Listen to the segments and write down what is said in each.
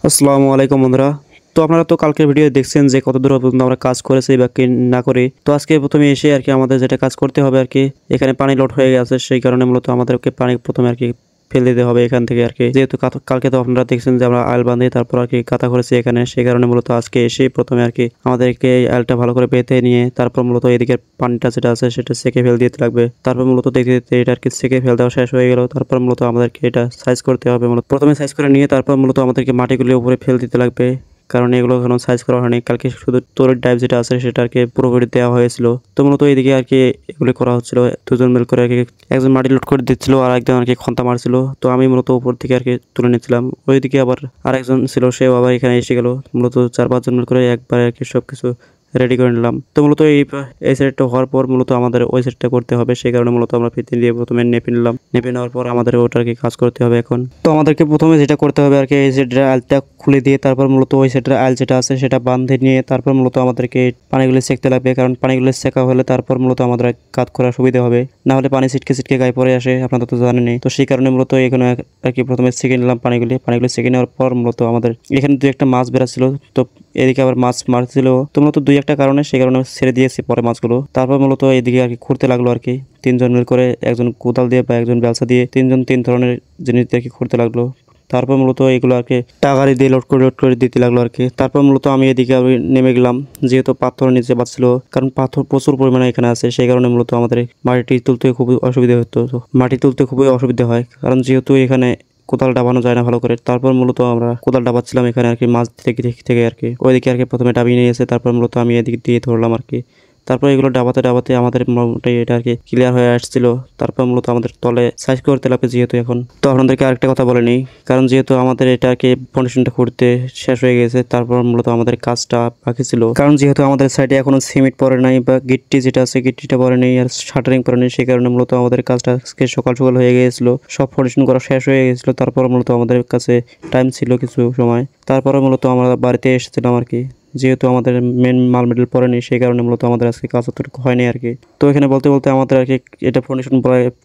আসসালামু আলাইকুম বন্ধুরা। তো আপনারা তো কালকের ভিডিও দেখছেন যে কত দূর পর্যন্ত আমরা কাজ করেছি বা কি না করে। তো আজকে প্রথমে এসে আর কি আমাদের যেটা কাজ করতে হবে আর কি, এখানে পানি লোড হয়ে গেছে, সেই কারণে মূলত আমাদেরকে পানি প্রথমে আর কি ফেলে দিতে হবে এখান থেকে আর কি। যেহেতু কালকে তো আপনারা দেখছেন যে আমরা আইল বাঁধি তারপর আর কি কাতা করেছি এখানে, সেই কারণে মূলত আজকে এসে প্রথমে আর কি আমাদেরকে আইলটা ভালো করে বেঁধে নিয়ে তারপর মূলত এদিকে পানিটা যেটা আছে সেটা সেকে ফেল দিতে লাগবে। তারপর মূলত দেখতে দেখতে এটা আর কি সেকে ফেল দেওয়া শেষ হয়ে গেল। তারপর মূলত আমাদেরকে এটা সাইজ করতে হবে, মূলত প্রথমে সাইজ করে নিয়ে তারপর মূলত আমাদেরকে মাটিগুলি উপরে ফেল দিতে লাগবে, কারণ এগুলো এখনো সাইজ করা হয়নি। কালকে শুধু তোরের ডাইভ যেটা আছে সেটা আর কি পুরোপুরি দেওয়া হয়েছিল। তো মূলত এইদিকে আর কি এগুলি করা হচ্ছিল, দুজন মিল করে আর কি একজন মাটি লোড করে দিচ্ছিল আর একজন আর কি খন্তা মারছিল। তো আমি মূলত উপর থেকে আর কি তুলে নিচ্ছিলাম, ওইদিকে আবার আরেকজন ছিল, সেও আবার এখানে এসে গেল। মূলত 4-5 জন মিল করে একবারে আর কি সবকিছু রেডি করে নিলাম। তো মূলত এই সাইডটা হওয়ার পর মূলত আমাদের ওই সাইডটা করতে হবে, সেই কারণে মূলত আমরা ফিতে দিয়ে প্রথমে নেপে নিলাম। নেপে নেওয়ার পর আমাদের ওটার কি কাজ করতে হবে এখন। তো আমাদেরকে প্রথমে যেটা করতে হবে আর কি, এই সাইডের আলটা খুলে দিয়ে তারপর মূলত ওই সাইডের আল যেটা আছে সেটা বাঁধে নিয়ে তারপর মূলত আমাদেরকে পানিগুলো সেঁকতে লাগবে, কারণ পানিগুলো সেঁকা হলে তারপর মূলত আমাদের কাজ করার সুবিধা হবে। না হলে পানি ছিটকে ছিটকে গায়ে পড়ে আসে, আপনারা তো জানেনই। তো সেই কারণে মূলত এখানে আর কি প্রথমে সেঁকে নিলাম পানিগুলি সেঁকে নেওয়ার পর মূলত আমাদের এখানে দুই একটা মাছ বেরাচ্ছিল, তো এদিকে আবার মাছ মারছিল। তো মূলত দুই একটা কারণে সেই কারণে ছেড়ে দিয়েছি পরে মাছগুলো। তারপর মূলত এদিকে আর কি খুঁড়তে লাগলো আর কি, 3 জন মিল করে, একজন কোদাল দিয়ে বা একজন বেলসা দিয়ে 3 জন 3 ধরনের জিনিস দিয়ে আর কি খুঁড়তে লাগলো। তারপর মূলত এগুলো আর কি টাগারি দিয়ে লোড করে দিতে লাগলো আর কি। তারপর মূলত আমি এদিকে আমি নেমে গেলাম, যেহেতু পাথর নিচে বাঁচছিল, কারণ পাথর প্রচুর পরিমাণে এখানে আছে, সেই কারণে মূলত আমাদের মাটি তুলতে খুবই অসুবিধা হতো। মাটি তুলতে খুবই অসুবিধা হয়, কারণ যেহেতু এখানে কোদাল ডাবানো যায় না ভালো করে। তারপর মূলত আমরা কোদাল ডাবাচ্ছিলাম এখানে আর কি, মাছ থেকে থেকে আর কি ওইদিকে আর কি প্রথমে ডাবিয়ে নিয়ে এসে তারপর মূলত আমি এদিকে দিয়ে ধরলাম আর কি। তারপর এগুলো ডাবাতে ডাবাতে আমাদের মোটামুটি এটা আর কি ক্লিয়ার হয়ে আসছিল। তারপর মূলত আমাদের তলে সাইজ করতে লাগবে যেহেতু এখন। তো আপনাদেরকে আরেকটা কথা বলেনি, কারণ যেহেতু আমাদের এটা আর কি ফাউন্ডেশনটা করতে শেষ হয়ে গেছে, তারপর মূলত আমাদের কাজটা বাকি ছিল, কারণ যেহেতু আমাদের সাইডে এখনো সিমেন্ট পড়ে নাই বা গিট্টি যেটা আছে গিট্টিটা পড়ে নেই আর শাটারিং পড়ে নেই, সেই কারণে মূলত আমাদের কাজটা আজকে সকাল সকাল হয়ে গিয়েছিল, সব ফাউন্ডেশন করা শেষ হয়ে গেছিল। তারপর মূলত আমাদের কাছে টাইম ছিল কিছু সময়, তারপরে মূলত আমরা বাড়িতে এসেছিলাম আর কি। যেহেতু আমাদের মেন মাল মেটেরিয়াল পড়েনি, সেই কারণে মূলত আমাদের আজকে কাজ অতটুকু হয়নি আর কি। তো এখানে বলতে বলতে আমাদের আর কি এটা ফাউন্ডেশন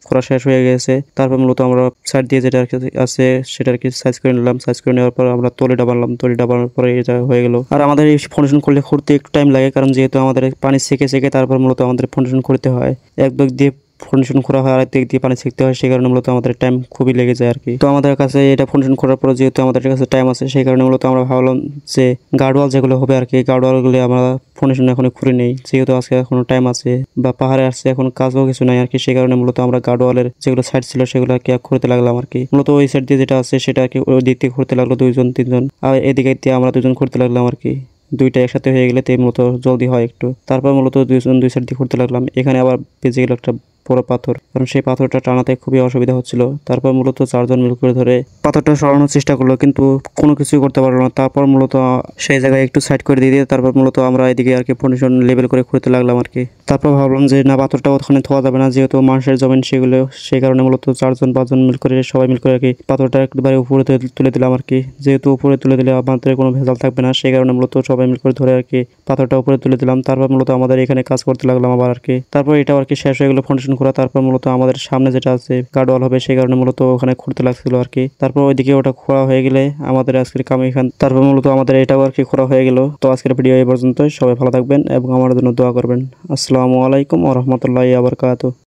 করা শেষ হয়ে গেছে। তারপর মূলত আমরা সাইড দিয়ে যেটা আর কি আছে সেটা আর কি সাইজ করে নিলাম। সাইজ করে নেওয়ার পর আমরা তলিটা বানলাম, তলিটা বানানোর পরে এটা হয়ে গেল। আর আমাদের এই ফাউন্ডেশন করলে করতে একটু টাইম লাগে, কারণ যেহেতু আমাদের পানি সেকে সেকে তারপর মূলত আমাদের ফাউন্ডেশন করতে হয়। এক দিক দিয়ে ফাউন্ডেশন করা হয় আর দিক দিয়ে পানি ছেঁকতে হয়, সেই কারণে মূলত আমাদের টাইম খুবই লেগে যায় আর কি। তো আমাদের কাছে এটা ফাউন্ডেশন করার পর যেহেতু আমাদের কাছে টাইম আছে, সেই কারণে মূলত আমরা ভাবলাম যে গার্ডওয়াল যেগুলো হবে আর কি, গার্ডওয়ালগুলো আমরা ফাউন্ডেশন এখন খুঁড়ে নেই, যেহেতু আজকে এখনো টাইম আছে বা পাহাড়ে আসছে এখন কাজও কিছু নাই আর কি। সেই কারণে মূলত আমরা গার্ডওয়ালের যেগুলো সাইড ছিল সেগুলো আর কি খুঁড়তে লাগলাম আর কি। মূলত ওই সাইড দিয়ে যেটা আছে সেটা আর কি ওই দিক থেকে খুঁড়তে লাগলো 2-3 জন, আর এদিকে দিয়ে আমরা 2 জন খুঁড়তে লাগলাম আর কি। দুইটা একসাথে হয়ে গেলে তে মূলত জলদি হয় একটু। তারপর মূলত 2 জন 2 সাইড দিয়ে খুঁড়তে লাগলাম। এখানে আবার বেঁচে গেল একটা বড় পাথর, কারণ সেই পাথরটা টানাতে খুবই অসুবিধা হচ্ছিল। তারপর মূলত 4 জন মিল করে ধরে পাথরটা সরানোর চেষ্টা করলো, কিন্তু কোনো কিছুই করতে পারলো না। তারপর মূলত সেই জায়গায় একটু সাইড করে দিয়ে তারপর মূলত আমরা এদিকে আর কি ফাউন্ডেশন লেভেল করে খুঁড়তে লাগলাম আর কি। তারপর ভাবলাম যে না, পাথরটা ওখানে থোয়া যাবে না, যেহেতু মানুষের জমিন সেগুলো, সেই কারণে মূলত 4-5 জন মিল করে সবাই মিল করে আর কি পাথরটা একবারে উপরে তুলে দিলাম আর কি। যেহেতু উপরে তুলে দিলে আমাদের কোনো ভেজাল থাকবে না, সেই কারণে মূলত সবাই মিল করে ধরে আর কি পাথরটা উপরে তুলে দিলাম। তারপর মূলত আমাদের এখানে কাজ করতে লাগলাম আবার আর কি। তারপর এটা আর কি শেষ হয়ে গেলো ফাউন্ডেশন করা। তারপর মূলত আমাদের সামনে যেটা আছে গার্ডওয়াল হবে, সেই কারণে মূলত ওখানে খুঁড়তে লাগছিল আর কি। তারপর ওইদিকে ওটা খোঁড়া হয়ে গেলে আমাদের আজকের কাম এখান, তারপর মূলত আমাদের এটাও আর কি খোঁড়া হয়ে গেল। তো আজকের ভিডিও এই পর্যন্তই, সবাই ভালো থাকবেন এবং আমার জন্য দোয়া করবেন। আসসালামু আলাইকুম ওয়া রাহমাতুল্লাহি ওয়া বারাকাতুহু।